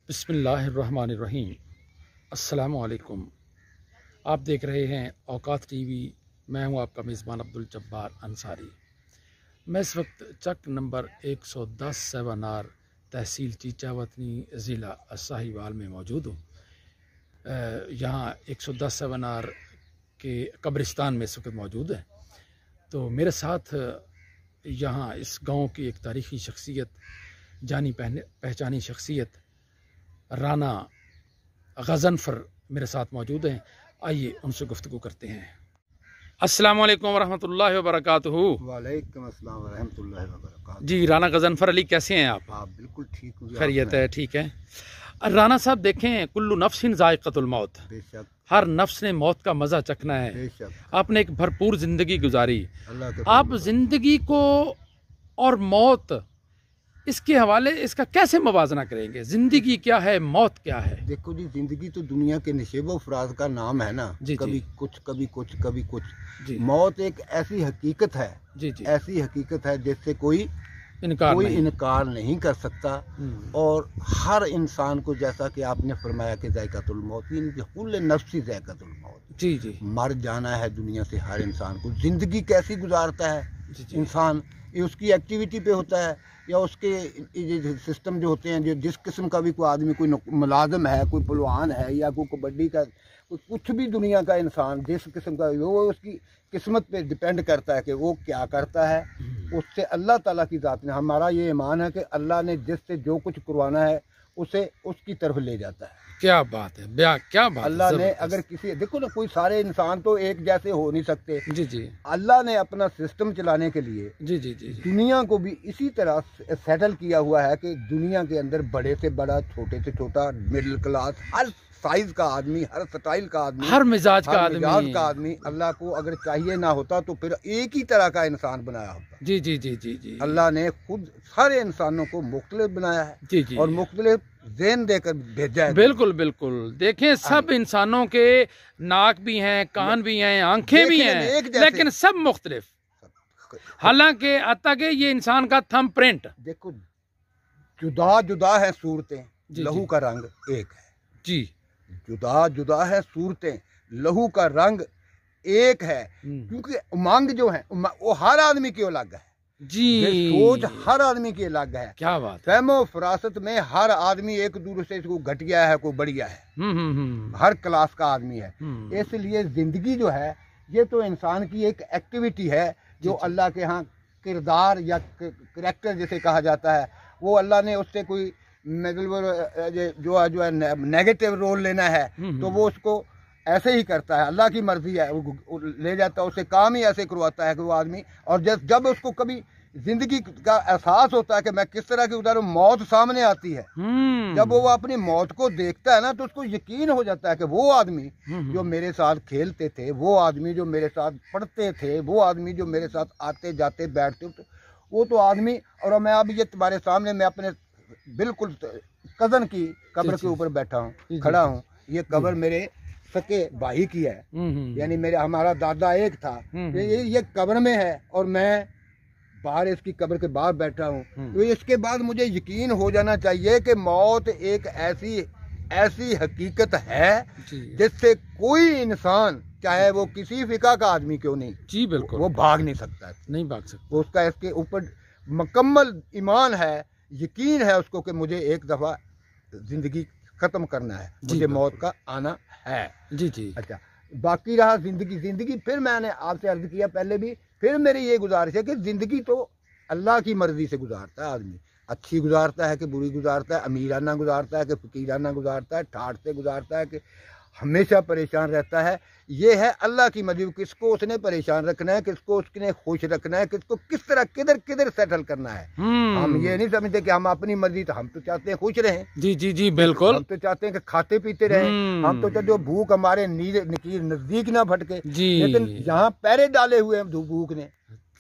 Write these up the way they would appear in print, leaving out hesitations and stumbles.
बिस्मिल्लाहिर्रहमानिर्रहीम। अस्सलामु अलैकुम। आप देख रहे हैं औकात टीवी। मैं हूं आपका मेज़बान अब्दुल जब्बार अंसारी। मैं इस वक्त चक नंबर 110 7 आर तहसील चीचावतनी ज़िला साहिवाल में मौजूद हूँ। यहाँ 110 7 आर के कब्रिस्तान में इस वक्त मौजूद है। तो मेरे साथ यहाँ इस गांव की एक तारीख़ी शख्सियत, जानी पहचानी शख्सियत राना गज़नफ़र मेरे साथ मौजूद हैं। आइए उनसे गुफ्तगू करते हैं। अस्सलामु अलैकुम वरहमतुल्लाहि वबरकातुहू। वालेकुम अस्सलाम वरहमतुल्लाहि वबरकातुहू। जी राना गज़नफ़र अली, कैसे हैं आप? हाँ बिल्कुल ठीक हूँ। खैरियत है? ठीक है। राना साहब देखें, कुल्लु नफ्सिन ज़ाइक़तुल मौत, बेशक हर नफ्स ने मौत का मज़ा चखना है। बेशक आपने एक भरपूर ज़िंदगी गुजारी। अल्लाह के आप ज़िंदगी को और मौत, इसके हवाले इसका कैसे मवाजना करेंगे? ज़िंदगी क्या है, मौत क्या है? देखो जी, जिंदगी तो दुनिया के नशेबो अफराज का नाम है ना। जी, कभी कुछ कभी कुछ कभी कुछ। जी मौत एक ऐसी हकीकत है, जी जी, ऐसी हकीकत है जिससे कोई इनकार नहीं कर सकता। और हर इंसान को, जैसा कि आपने फरमाया कि ज़ाइक़तुल मौत, कुल्ल नफ्सी ज़ाइक़तुल मौत। जी जी, मर जाना है दुनिया से हर इंसान को। ज़िंदगी कैसी गुजारता है जी जी, इंसान, ये उसकी एक्टिविटी पे होता है या उसके सिस्टम जो होते हैं। जो जिस किस्म का भी कोई आदमी, कोई मुलाजम है, कोई पहलवान है या कोई कबड्डी का, कुछ भी दुनिया का इंसान जिस किस्म का, वो उसकी किस्मत पे डिपेंड करता है कि वो क्या करता है। उससे अल्लाह ताला की ज़ात ने, हमारा ये ईमान है कि अल्लाह ने जिससे जो कुछ करवाना है उसे उसकी तरफ ले जाता है। क्या बात है, क्या बात अल्लाह ने अगर किसी, देखो ना, कोई सारे इंसान तो एक जैसे हो नहीं सकते। जी जी, अल्लाह ने अपना सिस्टम चलाने के लिए जी जी जी, दुनिया को भी इसी तरह सेटल किया हुआ है कि दुनिया के अंदर बड़े से बड़ा, छोटे से छोटा, मिडिल क्लास, हर साइज का आदमी, हर स्टाइल का आदमी, हर मिजाज का आदमी अल्लाह को अगर चाहिए ना होता तो फिर एक ही तरह का इंसान बनाया होता। जी जी जी जी जी, अल्लाह ने खुद सारे इंसानों को मुख्तलिफ बनाया है। जी जी, और मुख्तलिफ ज़हन देकर भेजा है। बिल्कुल बिल्कुल। देखें, सब इंसानों के नाक भी हैं, कान भी हैं, आंखें भी हैं, लेकिन सब मुख्तलिफ। हालांकि आता कि ये इंसान का थंब प्रिंट, देखो, जुदा जुदा है सूरतें, लहू का रंग एक है। जी, जुदा जुदा है सूरतें, लहू का रंग एक है। क्योंकि उमंग जो है वो हर आदमी की अलग है। जी, सोच हर आदमी की अलग है। क्या बात, फहमो फरासत में हर आदमी एक दूसरे से कोई घटिया है, कोई बढ़िया है। हर क्लास का आदमी है। इसलिए जिंदगी जो है, ये तो इंसान की एक एक्टिविटी है जो अल्लाह के यहाँ किरदार या करैक्टर जिसे कहा जाता है, वो अल्लाह ने उससे कोई मतलब जो है नेगेटिव रोल लेना है तो वो उसको ऐसे ही करता है। अल्लाह की मर्जी है, वो ले जाता है, उससे काम ही ऐसे करवाता है कि वो आदमी। और जब उसको कभी जिंदगी का एहसास होता है कि मैं किस तरह की उदाहरण, मौत सामने आती है, जब वो अपनी मौत को देखता है ना, तो उसको यकीन हो जाता है कि वो आदमी जो मेरे साथ खेलते थे, वो आदमी जो मेरे साथ पढ़ते थे, वो आदमी जो मेरे साथ आते जाते बैठते, वो तो आदमी। और मैं अब ये तुम्हारे सामने, मैं अपने बिल्कुल कज़न की कब्र के ऊपर बैठा हूँ, खड़ा हूँ। ये कब्र मेरे सके भाई की है, यानी हमारा दादा एक था, ये कब्र में है और मैं बाहर इसकी कब्र के बाहर बैठा हूँ। तो इसके बाद मुझे यकीन हो जाना चाहिए कि मौत एक ऐसी हकीकत है जिससे कोई इंसान, चाहे वो किसी फिका का आदमी क्यों नहीं, जी बिल्कुल, वो भाग नहीं सकता, नहीं भाग सकता। उसका इसके ऊपर मुकम्मल ईमान है, यकीन है उसको कि मुझे एक दफ़ा जिंदगी ख़त्म करना है, मुझे मौत का आना है। जी जी। अच्छा, बाकी रहा जिंदगी, फिर मैंने आपसे अर्ज किया पहले भी, फिर मेरी ये गुजारिश है कि जिंदगी तो अल्लाह की मर्जी से गुजारता है आदमी। अच्छी गुजारता है कि बुरी गुजारता है, अमीराना गुजारता है कि फकीराना गुजारता है, ठाठ से गुजारता है कि हमेशा परेशान रहता है। ये है अल्लाह की मर्जी, किसको उसने परेशान रखना है, किसको उसने खुश रखना है, किसको किस तरह किधर सेटल करना है। हम ये नहीं समझते कि हम अपनी मर्जी, तो हम तो चाहते हैं खुश रहें। जी जी जी बिल्कुल, हम तो चाहते हैं कि खाते पीते रहें। हम तो चाहते हैं भूख हमारे नकीर नजदीक ना भटके। लेकिन यहाँ पैरे डाले हुए हैं भूख ने,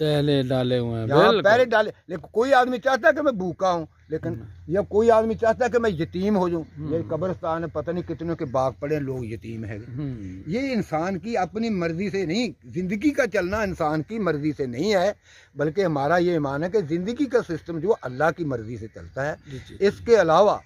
पहले डाले हुए हैं, पहले डाले। लेकिन कोई आदमी चाहता है कि मैं भूखा हूँ, लेकिन या कोई आदमी चाहता है कि मैं यतीम हो जाऊं। ये कब्रिस्तान है, पता नहीं कितनों के बाग पड़े, लोग यतीम है। ये इंसान की अपनी मर्जी से नहीं, जिंदगी का चलना इंसान की मर्जी से नहीं है, बल्कि हमारा ये ईमान है कि जिंदगी का सिस्टम जो अल्लाह की मर्जी से चलता है। इसके अलावा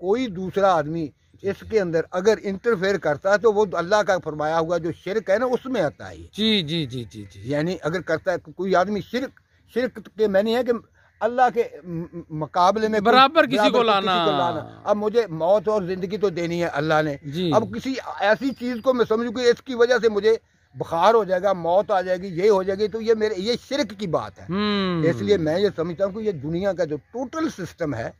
कोई दूसरा आदमी इसके अंदर अगर इंटरफेयर करता है तो वो अल्लाह का फरमाया हुआ जो शिरक है ना उसमें आता है। जी जी जी जी जी। यानी अगर करता है कोई आदमी शिरक के मैंने है कि अल्लाह के मुकाबले में बराबर किसी को लाना। अब मुझे मौत और जिंदगी तो देनी है अल्लाह ने, अब किसी ऐसी चीज को मैं समझूं कि इसकी वजह से मुझे बुखार हो जाएगा, मौत आ जाएगी, ये हो जाएगी, तो ये शिरक की बात है। इसलिए मैं ये समझता हूँ कि ये दुनिया का जो टोटल सिस्टम है,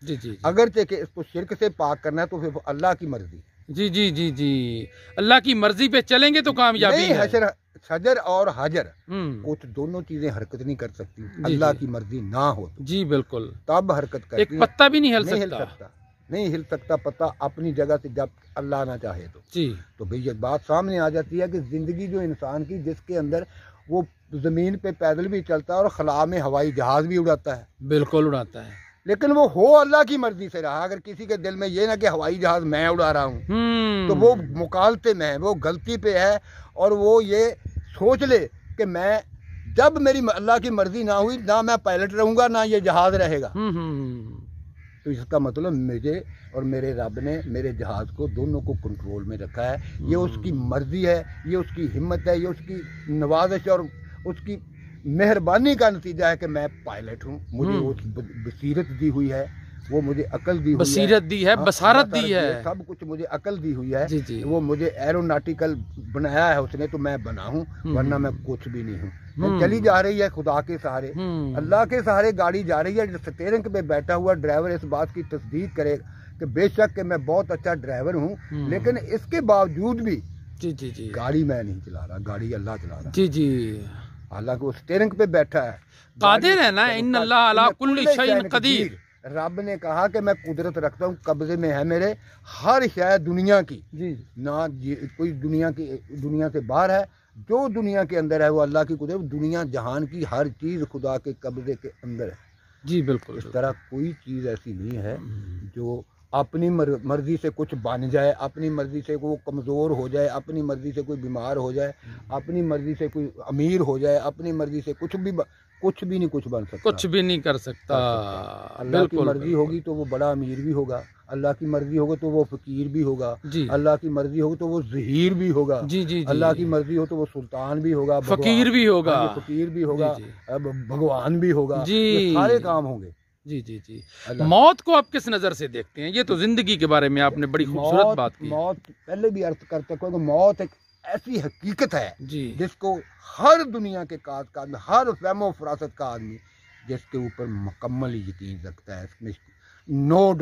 अगर कि इसको शिरक से पाक करना है तो फिर अल्लाह की मर्जी। जी जी जी जी, अल्लाह की मर्जी पे चलेंगे तो कामयाबी है। शजर और हजर कुछ दोनों चीजें हरकत नहीं कर सकती, अल्लाह की मर्जी ना हो तो। जी बिल्कुल, तब हरकत करती। एक पत्ता भी नहीं हिल सकता, नहीं हिल सकता पत्ता अपनी जगह से, जब अल्लाह ना चाहे तो। जी। तो भाई ये बात सामने आ जाती है कि जिंदगी जो इंसान की, जिसके अंदर वो जमीन पे पैदल भी चलता है और खला में हवाई जहाज भी उड़ाता है। बिल्कुल उड़ाता है, लेकिन वो हो अल्लाह की मर्जी से रहा। अगर किसी के दिल में ये ना कि हवाई जहाज मैं उड़ा रहा हूँ, तो वो मुकालते में है, वो गलती पे है, और वो ये सोच ले कि मैं जब मेरी अल्लाह की मर्जी ना हुई ना मैं पायलट रहूंगा ना ये जहाज रहेगा। तो इसका मतलब मुझे और मेरे रब ने मेरे जहाज को दोनों को कंट्रोल में रखा है। ये उसकी मर्जी है, ये उसकी हिम्मत है, ये उसकी नवाजिश और उसकी मेहरबानी का नतीजा है कि मैं पायलट हूँ। मुझे वो बसीरत दी हुई है, वो मुझे अकल दी हुई है, बसीरत दी है, बसारत दी है, सब कुछ मुझे अकल दी हुई है। जी जी। वो मुझे एरोनॉटिकल बनाया है उसने, तो मैं बना हूँ, वरना मैं कुछ भी नहीं हूँ। चली जा रही है खुदा के सहारे, अल्लाह के सहारे गाड़ी जा रही है। स्टीयरिंग पे बैठा हुआ ड्राइवर इस बात की तस्दीक करे कि बेशक कि मैं बहुत अच्छा ड्राइवर हूँ, लेकिन इसके बावजूद भी जी जी जी गाड़ी मैं नहीं चला रहा, गाड़ी अल्लाह चला रहा। जी जी, हालांकि वो स्टीयरिंग पे बैठा है, कादिर है ना, इन्न अल्लाह अला कुल्ली शैइन कदीर। रब ने कहा कि मैं कुदरत रखता हूँ, कब्जे में है मेरे हर शय दुनिया की। जी। ना कोई दुनिया से बाहर है, जो दुनिया के अंदर है वो अल्लाह की कुदरत। दुनिया जहान की हर चीज खुदा के कब्जे के अंदर है। जी बिल्कुल। इस तरह कोई चीज ऐसी नहीं है जो अपनी मर्जी से कुछ बन जाए, अपनी मर्जी से वो कमज़ोर हो जाए, अपनी मर्जी से कोई बीमार हो जाए, अपनी मर्जी से कोई अमीर हो जाए, अपनी मर्जी से कुछ भी नहीं कुछ बन सकता, कुछ भी नहीं कर सकता। अल्लाह की मर्जी होगी तो वो बड़ा अमीर भी होगा, अल्लाह की मर्जी होगी तो वो फकीर भी होगा, अल्लाह की मर्जी होगी तो वो ज़हीर भी होगा, जी जी। अल्लाह की मर्जी हो तो वो सुल्तान भी होगा, फकीर भी होगा, भगवान भी होगा, सारे काम होंगे। जी जी जी। मौत को आप किस नजर से देखते हैं? ये तो जिंदगी के बारे में आपने बड़ी खूबसूरत बात की। मौत पहले भी अर्थ कर सकते हो, मौत एक ऐसी हकीकत है जी, जिसको हर दुनिया के काज का आदमी, हर फहमो फरासत का आदमी जिसके ऊपर मुकम्मल यकीन रखता है, इसमें नो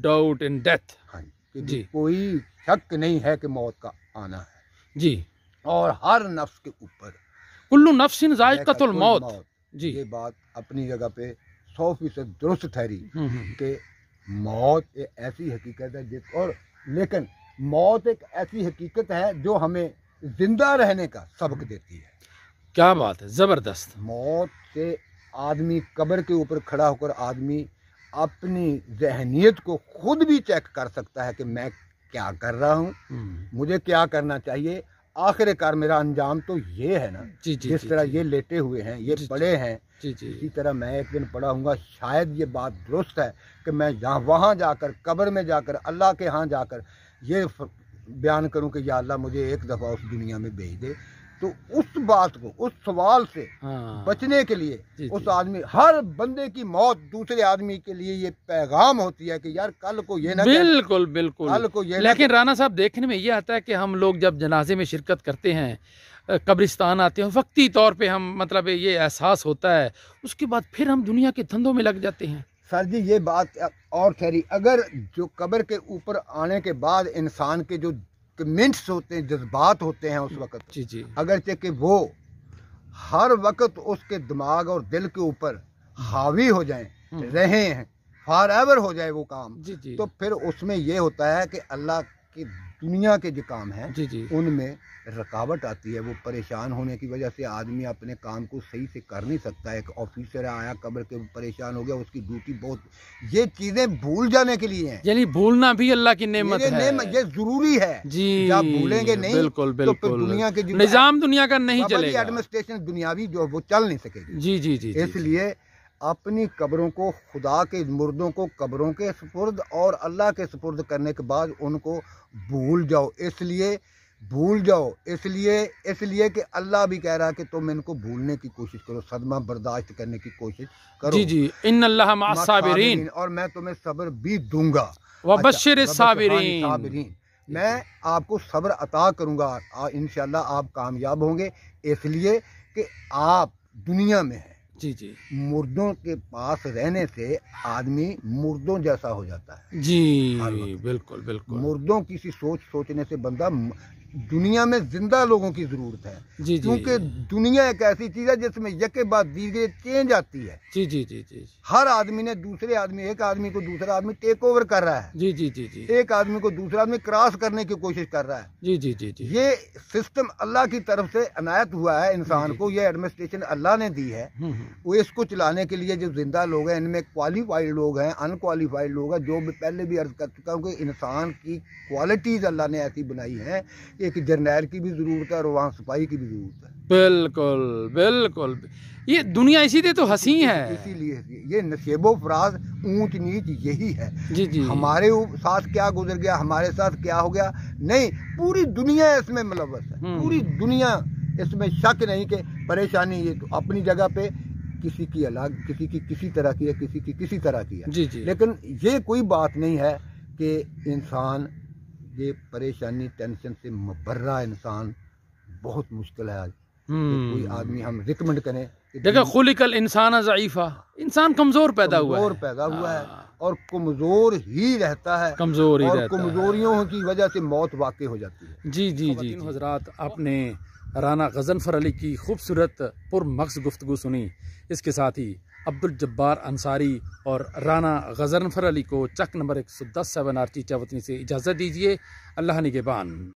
डाउट इन डेथ। हाँ जी, कोई शक नहीं है कि मौत का आना है जी। और हर नफ्स के ऊपर कुल्लु नफ्सिन ज़ाइक़तुल मौत। जी, ये बात अपनी जगह पे 100% दुरुस्त ठहरी कि मौत एक ऐसी हकीकत है और लेकिन मौत एक ऐसी हकीकत है जो हमें जिंदा रहने का सबक देती है। क्या बात है, जबरदस्त। मौत से आदमी कब्र के ऊपर खड़ा होकर आदमी अपनी जहनियत को खुद भी चेक कर सकता है कि मैं क्या कर रहा हूँ, मुझे क्या करना चाहिए, आखिरकार मेरा अंजाम तो ये है ना। जिस तरह ये लेटे हुए हैं, ये पड़े हैं, इसी तरह मैं एक दिन पड़ा हूँगा। शायद ये बात दुरुस्त है कि मैं वहाँ जाकर कब्र में जाकर अल्लाह के यहाँ जाकर ये बयान करूँ कि या अल्लाह मुझे एक दफ़ा उस दुनिया में भेज दे। तो उस बात को, उस सवाल से बचने के लिए उस आदमी, हर बंदे की मौत दूसरे आदमी के लिए ये पैगाम होती है कि यार कल को ये ना, बिल्कुल बिल्कुल, कल को ये। लेकिन राना साहब देखने में ये आता है कि हम लोग जब जनाजे में शिरकत करते हैं, कब्रिस्तान आते हैं, वक्ती तौर पे हम मतलब ये एहसास होता है, उसके बाद फिर हम दुनिया के धंधों में लग जाते हैं। सर जी ये बात और ठहरी, अगर जो कब्र के ऊपर आने के बाद इंसान के जो मिनट्स होते हैं, जज्बात होते हैं उस वक़्त, जी, अगरचे कि वो हर वक्त उसके दिमाग और दिल के ऊपर हावी हो जाएं, रहे हैं, फॉर एवर हो जाए वो काम, तो फिर उसमें ये होता है कि अल्लाह की दुनिया के जो काम हैं उनमें रुकावट आती है। वो परेशान होने की वजह से आदमी अपने काम को सही से कर नहीं सकता है। एक ऑफिसर आया कब्र के परेशान हो गया, उसकी ड्यूटी बहुत, ये चीजें भूल जाने के लिए हैं। यानी भूलना भी अल्लाह की नेमत है, ये जरूरी है जी। जब भूलेंगे नहीं बिल्कुल, तो फिर दुनिया के निजाम दुनिया का नहीं चलेगा, एडमिनिस्ट्रेशन दुनियावी जो वो चल नहीं सकेगी। जी जी जी। इसलिए अपनी कब्रों को, खुदा के मुर्दों को कब्रों के सुपुर्द और अल्लाह के सुपुर्द करने के बाद उनको भूल जाओ। इसलिए भूल जाओ, इसलिए कि अल्लाह भी कह रहा है कि तुम इनको भूलने की कोशिश करो, सदमा बर्दाश्त करने की कोशिश करो। जी जी, इन्नल्लाह मअस साबिरीन, और मैं तुम्हें सब्र भी दूंगा। वबश्शिर साबिरीन, मैं आपको सब्र अता करूंगा, इंशाल्लाह आप कामयाब होंगे। इसलिए कि आप दुनिया में हैं। जी जी, मुर्दों के पास रहने से आदमी मुर्दों जैसा हो जाता है। जी बिल्कुल बिल्कुल, मुर्दों की सी सोचने से बंदा, दुनिया में जिंदा लोगों की जरूरत है। जी जी, क्योंकि दुनिया एक ऐसी चीज है जिसमें यके बाद दीजिए चेंज आती है। जी जी जी जी, हर आदमी ने दूसरे आदमी, एक आदमी को दूसरा आदमी टेक ओवर कर रहा है। जी जी जी जी, एक आदमी को दूसरा आदमी क्रॉस करने की कोशिश कर रहा है। जी जी जी जी, ये सिस्टम अल्लाह की तरफ से अनायत हुआ है इंसान को। ये एडमिनिस्ट्रेशन अल्लाह ने दी है। वो इसको चलाने के लिए जो जिंदा लोग हैं, इनमें क्वालिफाइड लोग हैं, अनक्वालिफाइड लोग हैं। जो पहले भी अर्ज कर चुका हूँ कि इंसान की क्वालिटीज अल्लाह ने ऐसी बनाई है, एक जर्नैल की भी जरूरत है और वहाँ सिपाही की भी जरूरत है। बिल्कुल बिल्कुल, ये दुनिया इसीलिए तो हंसी है। इसीलिए ये नशेबो फराज, ऊंच नीच यही है। जी जी, हमारे साथ क्या गुजर गया, हमारे साथ क्या हो गया, नहीं, पूरी दुनिया इसमें मुलव्वस है। पूरी दुनिया इसमें, शक नहीं कि परेशानी ये तो अपनी जगह पे किसी की अलग, किसी की किसी तरह की है, किसी की किसी तरह की है। जी जी, लेकिन ये कोई बात नहीं है कि इंसान ये परेशानी टेंशन से मुबर्रा इंसान बहुत मुश्किल है आज। कोई आदमी हम रिकमेंड करें, देखो खुलिकल इंसान ज़ईफ़ा, इंसान कमजोर पैदा हुआ है और कमजोर ही रहता है, कमजोर ही और रहता है। कमजोरियों की वजह से मौत वाक़ई हो जाती है। जी जी जी, हजरात, आपने राना गज़नफ़र अली की खूबसूरत पुरमग़ज़ गुफ्तगू सुनी। इसके साथ ही अब्दुल जब्बार अंसारी और राना गज़नफ़र अली को चक नंबर 110 7 आरटी चावतनी से इजाज़त दीजिए। अल्लाह निगहबान।